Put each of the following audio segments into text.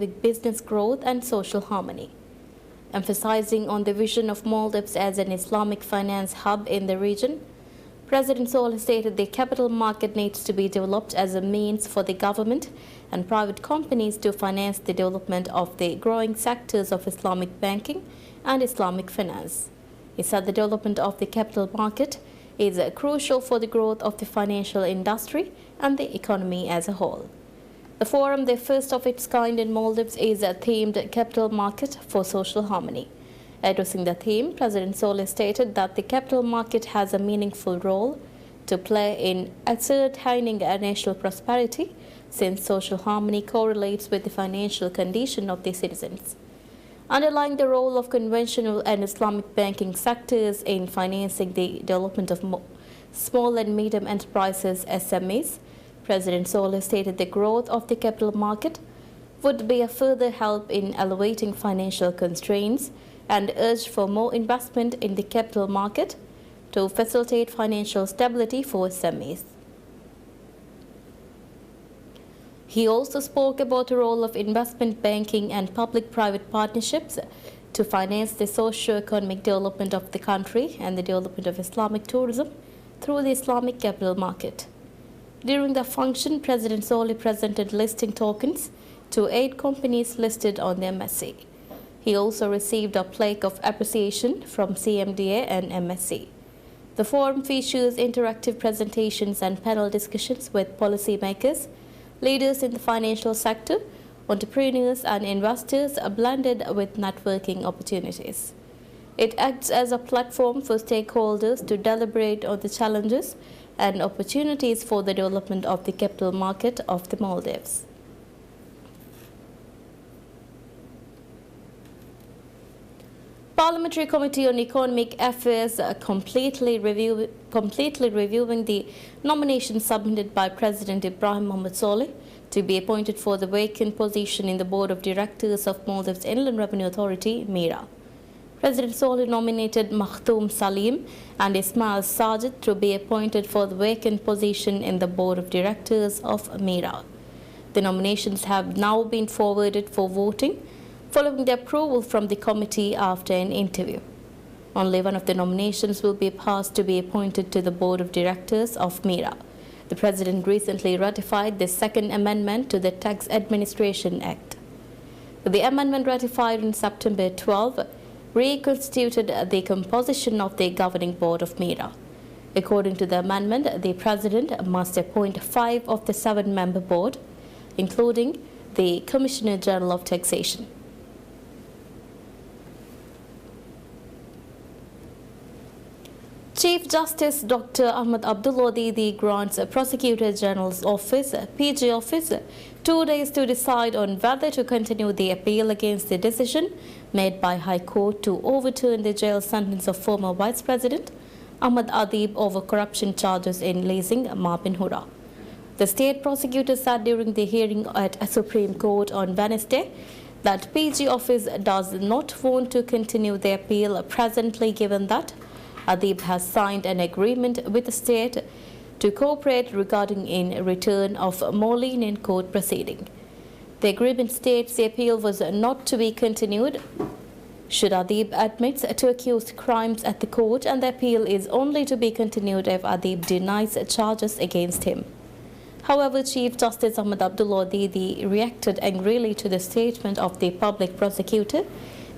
with business growth and social harmony. Emphasizing on the vision of Maldives as an Islamic finance hub in the region, President Solih stated the capital market needs to be developed as a means for the government and private companies to finance the development of the growing sectors of Islamic banking and Islamic finance. He said the development of the capital market is crucial for the growth of the financial industry and the economy as a whole. The forum, the first of its kind in Maldives, is a themed capital market for social harmony. Addressing the theme, President Solih stated that the capital market has a meaningful role to play in ascertaining national prosperity, since social harmony correlates with the financial condition of the citizens. Underlying the role of conventional and Islamic banking sectors in financing the development of small and medium enterprises (SMEs), President Solih stated the growth of the capital market would be a further help in alleviating financial constraints and urged for more investment in the capital market to facilitate financial stability for SMEs. He also spoke about the role of investment banking and public-private partnerships to finance the socio-economic development of the country and the development of Islamic tourism through the Islamic capital market. During the function, President Solih presented listing tokens to 8 companies listed on the MSC. He also received a plaque of appreciation from CMDA and MSC. The forum features interactive presentations and panel discussions with policymakers, leaders in the financial sector, entrepreneurs and investors, blended with networking opportunities. It acts as a platform for stakeholders to deliberate on the challenges and opportunities for the development of the capital market of the Maldives. Parliamentary Committee on Economic Affairs completely reviewing the nomination submitted by President Ibrahim Mohamed Solih to be appointed for the vacant position in the Board of Directors of Maldives Inland Revenue Authority, MIRA. President Solih nominated Makhtoom Salim and Ismail Sajid to be appointed for the vacant position in the Board of Directors of MIRA. The nominations have now been forwarded for voting, following the approval from the committee after an interview. Only one of the nominations will be passed to be appointed to the Board of Directors of MIRA. The President recently ratified the second amendment to the Tax Administration Act. The amendment, ratified on September 12, reconstituted the composition of the governing board of MIRA. According to the amendment, the President must appoint 5 of the 7-member board, including the Commissioner General of Taxation. Chief Justice Dr. Ahmad Abdullah Didi grants Prosecutor General's Office, PG Office, 2 days to decide on whether to continue the appeal against the decision made by High Court to overturn the jail sentence of former Vice President Ahmad Adib over corruption charges in leasing Marbin Hura. The state prosecutor said during the hearing at a Supreme Court on Wednesday that PG Office does not want to continue the appeal presently, given that Adib has signed an agreement with the state to cooperate regarding in return of more lenient court proceeding. The agreement states the appeal was not to be continued should Adib admits to accused crimes at the court, and the appeal is only to be continued if Adib denies charges against him. However, Chief Justice Ahmad Abdullah Didi reacted angrily to the statement of the public prosecutor,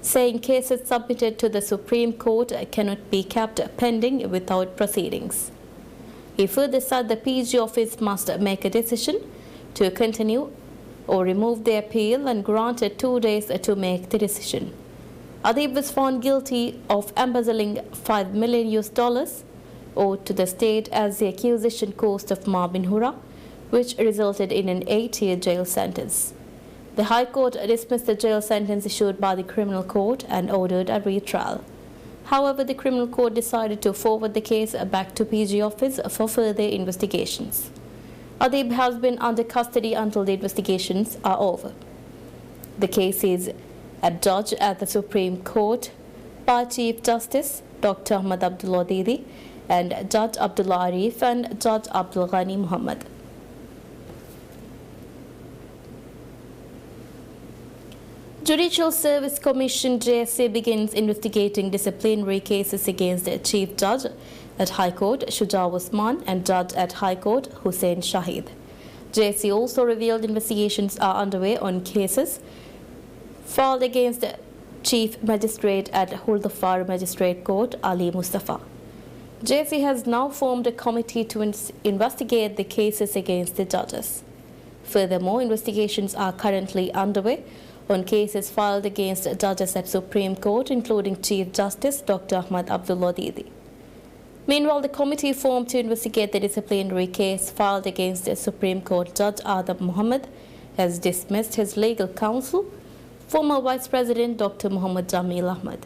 saying cases submitted to the Supreme Court cannot be kept pending without proceedings. He further said the PG Office must make a decision to continue or remove the appeal and granted 2 days to make the decision. Adib was found guilty of embezzling $5 million owed to the state as the acquisition cost of Marbin Hura, which resulted in an 8-year jail sentence. The High Court dismissed the jail sentence issued by the Criminal Court and ordered a retrial. However, the Criminal Court decided to forward the case back to PG Office for further investigations. Adib has been under custody until the investigations are over. The case is adjudged at the Supreme Court by Chief Justice Dr. Ahmad Abdullah Didi and Judge Abdullah Arif and Judge Abdul Ghani Muhammad. Judicial Service Commission JSC begins investigating disciplinary cases against the Chief Judge at High Court Shuja Usman and Judge at High Court Hussein Shahid. JSC also revealed investigations are underway on cases filed against the Chief Magistrate at Huldufar Magistrate Court Ali Mustafa. JSC has now formed a committee to investigate the cases against the judges. Furthermore, investigations are currently underway on cases filed against judges at Supreme Court, including Chief Justice Dr. Ahmad Abdullah Didi. Meanwhile, the committee formed to investigate the disciplinary case filed against the Supreme Court Judge Adam Muhammad has dismissed his legal counsel, former Vice President Dr. Muhammad Jamil Ahmad.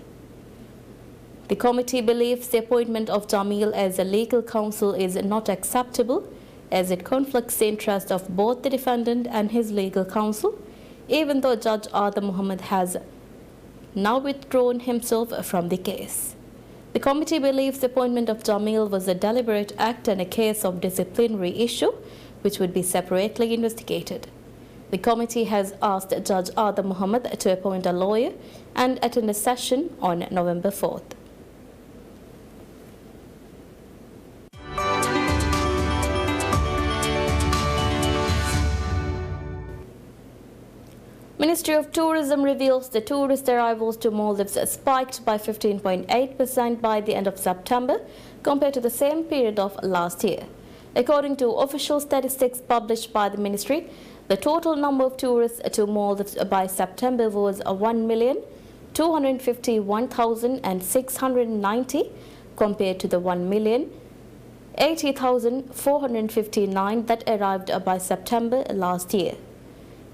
The committee believes the appointment of Jamil as a legal counsel is not acceptable, as it conflicts the interest of both the defendant and his legal counsel, even though Judge Adam Muhammad has now withdrawn himself from the case. The committee believes the appointment of Jamil was a deliberate act and a case of disciplinary issue, which would be separately investigated. The committee has asked Judge Adam Muhammad to appoint a lawyer and attend a session on November 4th. Ministry of Tourism reveals the tourist arrivals to Maldives spiked by 15.8% by the end of September compared to the same period of last year. According to official statistics published by the ministry, the total number of tourists to Maldives by September was 1,251,690 compared to the 1,080,459 that arrived by September last year.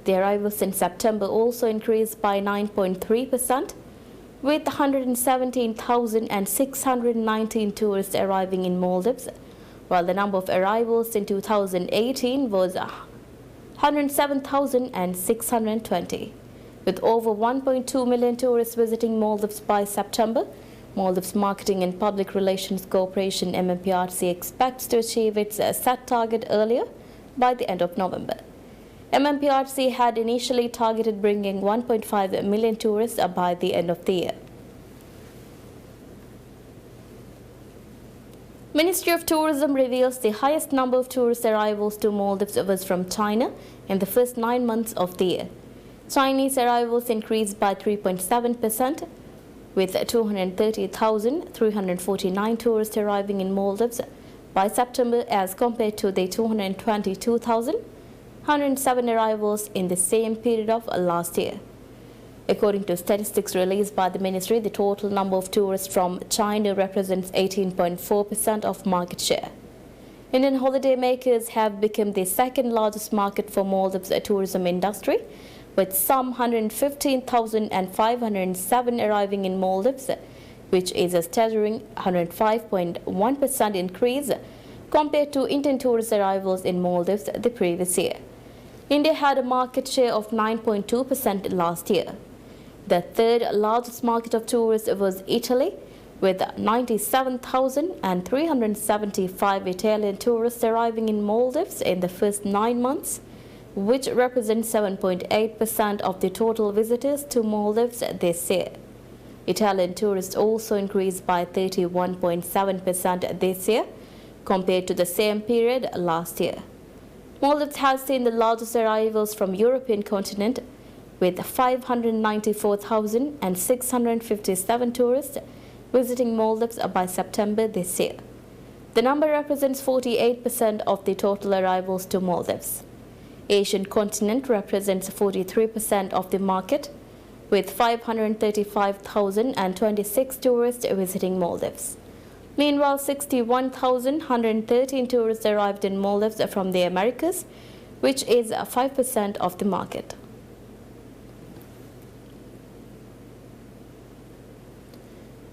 The arrivals in September also increased by 9.3%, with 117,619 tourists arriving in Maldives, while the number of arrivals in 2018 was 107,620. With over 1.2 million tourists visiting Maldives by September, Maldives Marketing and Public Relations Corporation MMPRC expects to achieve its set target earlier by the end of November. MMPRC had initially targeted bringing 1.5 million tourists by the end of the year. Ministry of Tourism reveals the highest number of tourist arrivals to Maldives was from China in the first 9 months of the year. Chinese arrivals increased by 3.7%, with 230,349 tourists arriving in Maldives by September as compared to the 222,107 arrivals in the same period of last year. According to statistics released by the ministry, the total number of tourists from China represents 18.4% of market share. Indian holidaymakers have become the second largest market for Maldives' tourism industry, with some 115,507 arriving in Maldives, which is a staggering 105.1% increase compared to Indian tourist arrivals in Maldives the previous year. India had a market share of 9.2% last year. The third largest market of tourists was Italy, with 97,375 Italian tourists arriving in Maldives in the first 9 months, which represents 7.8% of the total visitors to Maldives this year. Italian tourists also increased by 31.7% this year compared to the same period last year. Maldives has seen the largest arrivals from European continent, with 594,657 tourists visiting Maldives by September this year. The number represents 48% of the total arrivals to Maldives. Asian continent represents 43% of the market, with 535,026 tourists visiting Maldives. Meanwhile, 61,113 tourists arrived in Maldives from the Americas, which is 5% of the market.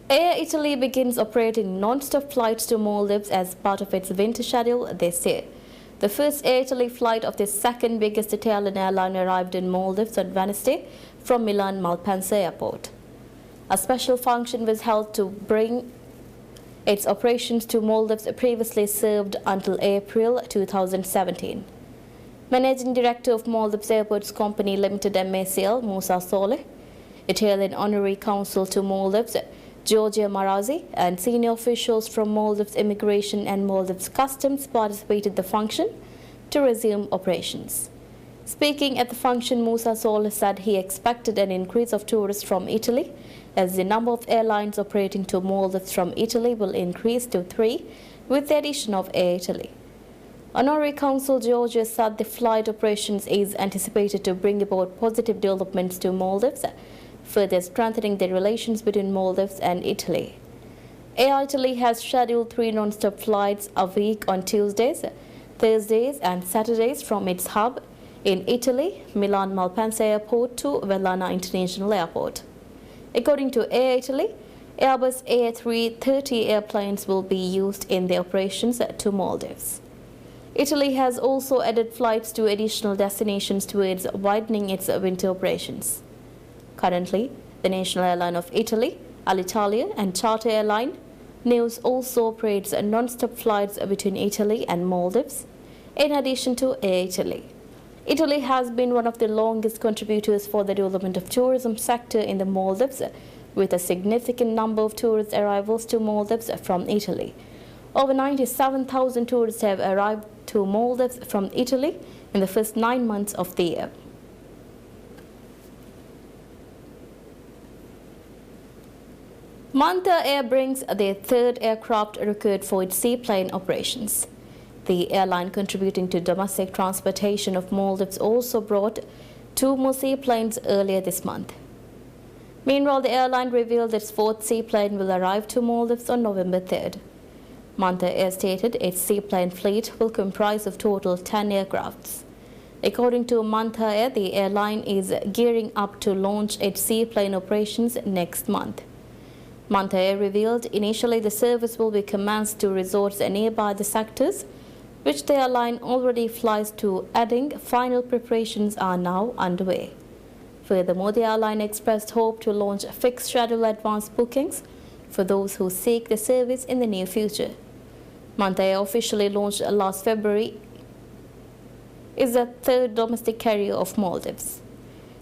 Air Italy begins operating non-stop flights to Maldives as part of its winter schedule this year. The first Air Italy flight of the second biggest Italian airline arrived in Maldives on Wednesday from Milan Malpensa Airport. A special function was held to bring its operations to Maldives previously served until April 2017. Managing Director of Maldives Airports Company Limited MACL, Musa Soleh, Italian Honorary Consul to Maldives, Georgia Marazi, and senior officials from Maldives Immigration and Maldives Customs participated in the function to resume operations. Speaking at the function, Musa Sol said he expected an increase of tourists from Italy, as the number of airlines operating to Maldives from Italy will increase to 3 with the addition of Air Italy. Honorary Consul Georgia said the flight operations is anticipated to bring about positive developments to Maldives, further strengthening the relations between Maldives and Italy. Air Italy has scheduled 3 non-stop flights a week on Tuesdays, Thursdays and Saturdays from its hub in Italy, Milan Malpensa Airport to Vellana International Airport. According to Air Italy, Airbus A330 airplanes will be used in the operations to Maldives. Italy has also added flights to additional destinations towards widening its winter operations. Currently, the national airline of Italy, Alitalia, and charter airline News also operates non-stop flights between Italy and Maldives, in addition to Air Italy. Italy has been one of the longest contributors for the development of tourism sector in the Maldives, with a significant number of tourist arrivals to Maldives from Italy. Over 97,000 tourists have arrived to Maldives from Italy in the first 9 months of the year. Manta Air brings their 3rd aircraft record for its seaplane operations. The airline contributing to domestic transportation of Maldives also brought 2 more seaplanes earlier this month. Meanwhile, the airline revealed its 4th seaplane will arrive to Maldives on November 3rd. Manta Air stated its seaplane fleet will comprise of total 10 aircrafts. According to Manta Air, the airline is gearing up to launch its seaplane operations next month. Manta Air revealed initially the service will be commenced to resorts nearby the sectors, which the airline already flies to, adding final preparations are now underway. Furthermore, the airline expressed hope to launch fixed schedule advance bookings for those who seek the service in the near future. Manta Air officially launched last February, is the 3rd domestic carrier of Maldives.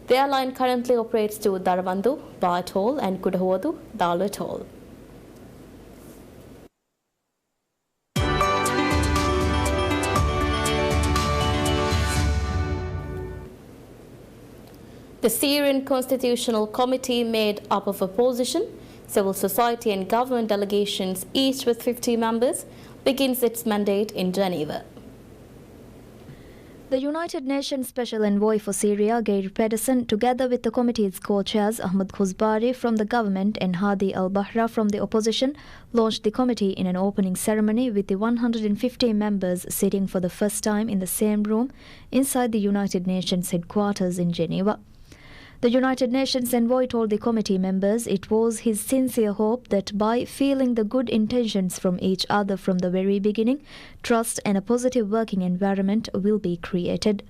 The airline currently operates to Daravandu, Ba Atoll and Kudahuadu, Dalu Atoll. The Syrian Constitutional Committee, made up of opposition, civil society and government delegations, each with 50 members, begins its mandate in Geneva. The United Nations Special Envoy for Syria, Geir Pedersen, together with the committee's co-chairs Ahmed Khuzbari from the government and Hadi al-Bahra from the opposition, launched the committee in an opening ceremony with the 150 members sitting for the first time in the same room inside the United Nations headquarters in Geneva. The United Nations envoy told the committee members it was his sincere hope that by feeling the good intentions from each other from the very beginning, trust and a positive working environment will be created.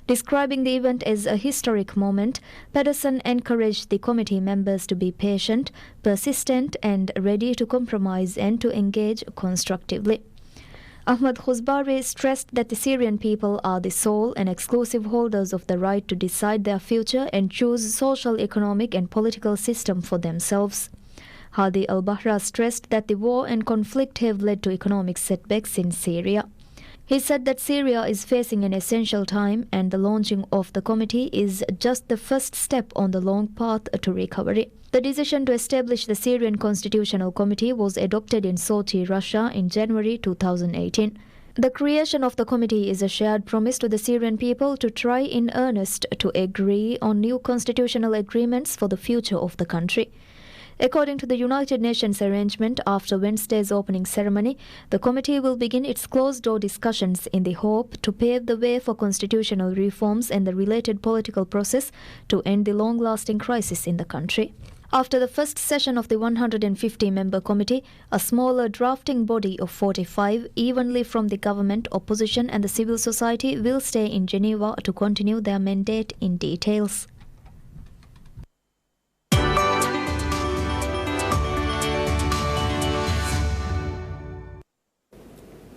Describing the event as a historic moment, Pedersen encouraged the committee members to be patient, persistent and ready to compromise and to engage constructively. Ahmed Khuzbari stressed that the Syrian people are the sole and exclusive holders of the right to decide their future and choose social, economic and political system for themselves. Hadi al-Bahra stressed that the war and conflict have led to economic setbacks in Syria. He said that Syria is facing an essential time and the launching of the committee is just the first step on the long path to recovery. The decision to establish the Syrian Constitutional Committee was adopted in Sochi, Russia in January 2018. The creation of the committee is a shared promise to the Syrian people to try in earnest to agree on new constitutional agreements for the future of the country. According to the United Nations arrangement, after Wednesday's opening ceremony, the committee will begin its closed-door discussions in the hope to pave the way for constitutional reforms and the related political process to end the long-lasting crisis in the country. After the first session of the 150-member committee, a smaller drafting body of 45, evenly from the government, opposition and the civil society, will stay in Geneva to continue their mandate in details.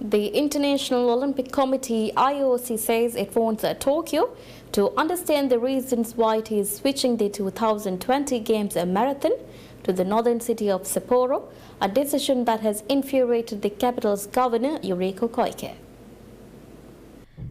The International Olympic Committee IOC says it wants Tokyo to understand the reasons why it is switching the 2020 Games marathon to the northern city of Sapporo, a decision that has infuriated the capital's governor Yuriko Koike.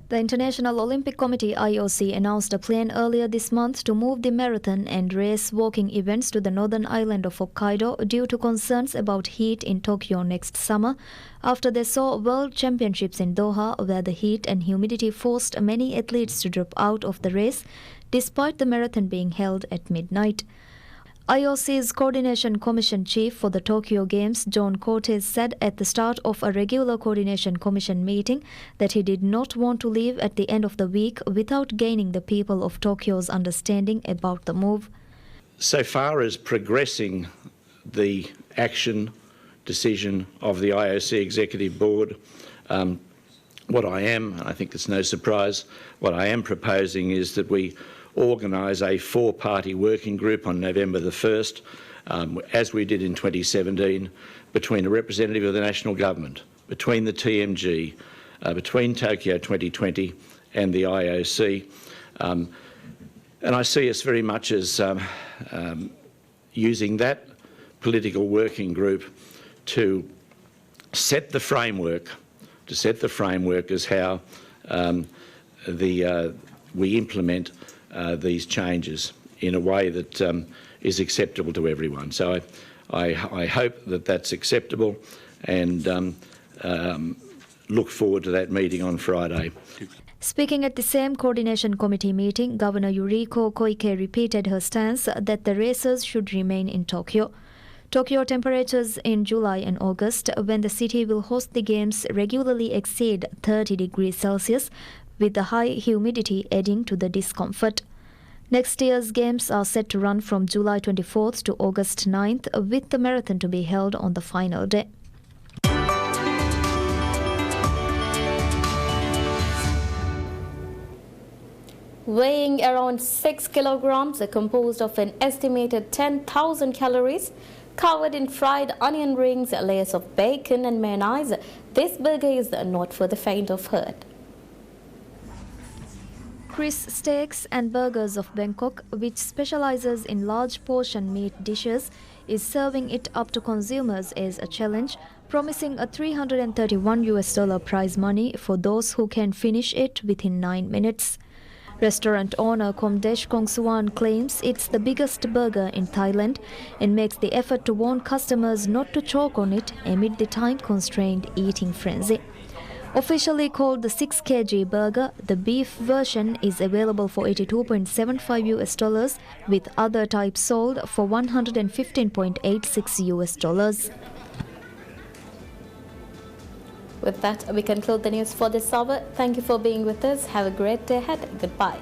The International Olympic Committee IOC announced a plan earlier this month to move the marathon and race walking events to the northern island of Hokkaido due to concerns about heat in Tokyo next summer, after they saw World Championships in Doha where the heat and humidity forced many athletes to drop out of the race despite the marathon being held at midnight. IOC's Coordination Commission Chief for the Tokyo Games, John Cortez, said at the start of a regular Coordination Commission meeting that he did not want to leave at the end of the week without gaining the people of Tokyo's understanding about the move. So far as progressing the action decision of the IOC Executive Board, what I am, and I think it's no surprise, what I am proposing is that we organise a four-party working group on November the 1st, as we did in 2017, between a representative of the national government, between the TMG, between Tokyo 2020 and the IOC. And I see us very much as using that political working group to set the framework, as how we implement these changes in a way that is acceptable to everyone. So I hope that that's acceptable and look forward to that meeting on Friday. Speaking at the same Coordination Committee meeting, Governor Yuriko Koike repeated her stance that the racers should remain in Tokyo. Tokyo temperatures in July and August, when the city will host the Games, regularly exceed 30 degrees Celsius, with the high humidity adding to the discomfort. Next year's Games are set to run from July 24th to August 9th, with the marathon to be held on the final day. Weighing around 6 kilograms, composed of an estimated 10,000 calories, covered in fried onion rings, layers of bacon and mayonnaise, this burger is not for the faint of heart. Chris Steaks and Burgers of Bangkok, which specializes in large portion meat dishes, is serving it up to consumers as a challenge, promising a $331 prize money for those who can finish it within 9 minutes. Restaurant owner Komdesh Kongsuan claims it's the biggest burger in Thailand and makes the effort to warn customers not to choke on it amid the time-constrained eating frenzy. Officially called the 6 kg burger, the beef version is available for $82.75 with other types sold for $115.86. With that, we conclude the news for this hour. Thank you for being with us. Have a great day ahead. Goodbye.